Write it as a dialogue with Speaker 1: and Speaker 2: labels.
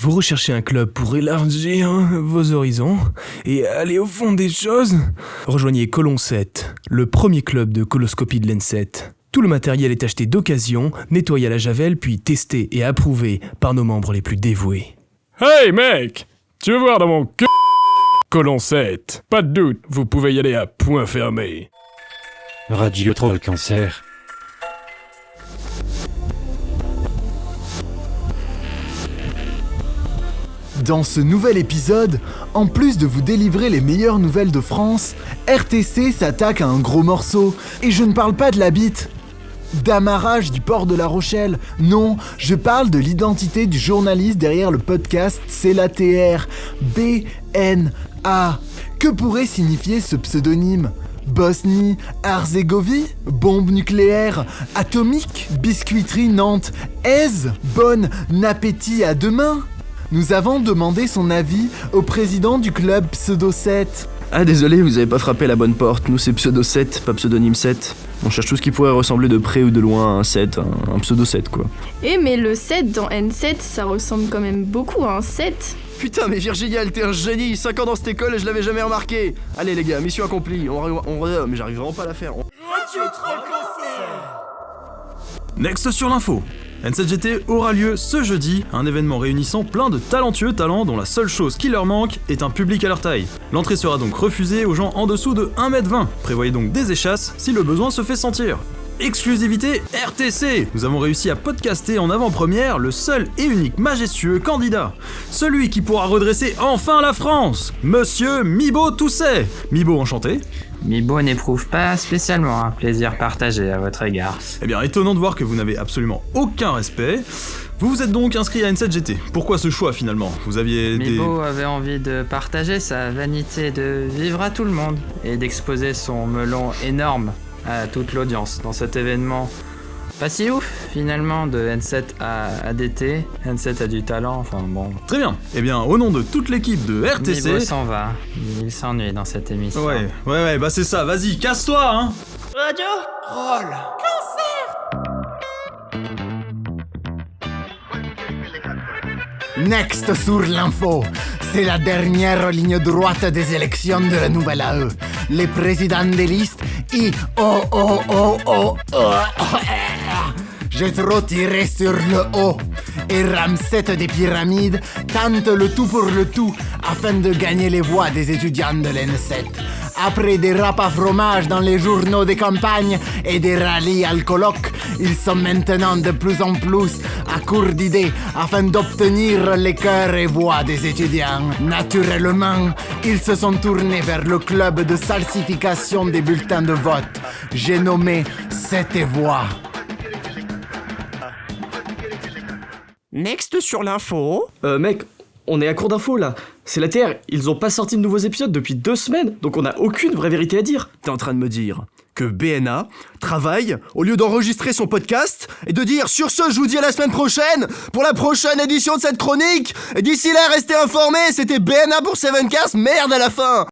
Speaker 1: Vous recherchez un club pour élargir vos horizons et aller au fond des choses? Rejoignez Colon 7, le premier club de coloscopie de l'ENSET. Tout le matériel est acheté d'occasion, nettoyé à la javel, puis testé et approuvé par nos membres les plus dévoués.
Speaker 2: Hey mec, tu veux voir dans mon cul? Colon 7, pas de doute, vous pouvez y aller à point fermé.
Speaker 3: Radio Troll Cancer.
Speaker 4: Dans ce nouvel épisode, en plus de vous délivrer les meilleures nouvelles de France, RTC s'attaque à un gros morceau. Et je ne parle pas de la bite, d'amarrage du port de La Rochelle. Non, je parle de l'identité du journaliste derrière le podcast C'est la TR, BNA. Que pourrait signifier ce pseudonyme ? Bosnie, Herzégovine, bombe nucléaire, atomique, biscuiterie Nantes, aise, bon appétit à demain. Nous avons demandé son avis au président du club Pseudo 7.
Speaker 5: Ah désolé, vous avez pas frappé la bonne porte. Nous c'est Pseudo 7, pas Pseudonyme 7. On cherche tout ce qui pourrait ressembler de près ou de loin à un 7, un Pseudo 7 quoi.
Speaker 6: Mais le 7 dans N7, ça ressemble quand même beaucoup à un 7.
Speaker 5: Putain mais Virginia, elle t'es un génie. 5 ans dans cette école et je l'avais jamais remarqué. Allez les gars, mission accomplie. Mais j'arrive vraiment pas à la faire.
Speaker 7: Next sur l'info. N7GT aura lieu ce jeudi, un événement réunissant plein de talentueux talents dont la seule chose qui leur manque est un public à leur taille. L'entrée sera donc refusée aux gens en dessous de 1m20. Prévoyez donc des échasses si le besoin se fait sentir. Exclusivité RTC. Nous avons réussi à podcaster en avant-première le seul et unique majestueux candidat. Celui qui pourra redresser enfin la France. Monsieur Mibo Tousset. Mibo, enchanté.
Speaker 8: Mibo n'éprouve pas spécialement un plaisir partagé à votre égard.
Speaker 7: Eh bien, étonnant de voir que vous n'avez absolument aucun respect. Vous vous êtes donc inscrit à N7GT. Pourquoi ce choix finalement? Vous aviez
Speaker 8: Mibo avait envie de partager sa vanité de vivre à tout le monde et d'exposer son melon énorme à toute l'audience dans cet événement pas si ouf finalement de N7 à ADT. N7 a du talent, enfin bon.
Speaker 7: Très bien. Eh bien, au nom de toute l'équipe de RTC...
Speaker 8: Mibo s'en va. Il s'ennuie dans cette émission.
Speaker 7: Ouais, bah c'est ça. Vas-y, casse-toi, hein.
Speaker 6: Radio
Speaker 4: Troll Next sur l'info, c'est la dernière ligne droite des élections de la nouvelle AE. Les présidents des listes J'ai trop tiré sur le haut. Et Ramset des pyramides tente le tout pour le tout afin de gagner les voix des étudiants de l'N7. Après des râpes à fromage dans les journaux des campagnes et des rallyes alcooloques, ils sont maintenant de plus en plus à court d'idées afin d'obtenir les cœurs et voix des étudiants. Naturellement, ils se sont tournés vers le club de salsification des bulletins de vote. J'ai nommé 7 voix.
Speaker 9: Next sur l'info.
Speaker 5: Mec, on est à court d'infos là. C'est la Terre, ils ont pas sorti de nouveaux épisodes depuis 2 semaines, donc on a aucune vraie vérité à dire.
Speaker 9: T'es en train de me dire que BNA travaille au lieu d'enregistrer son podcast et de dire sur ce je vous dis à la semaine prochaine pour la prochaine édition de cette chronique. Et d'ici là restez informés, c'était BNA pour 7cast, merde à la fin.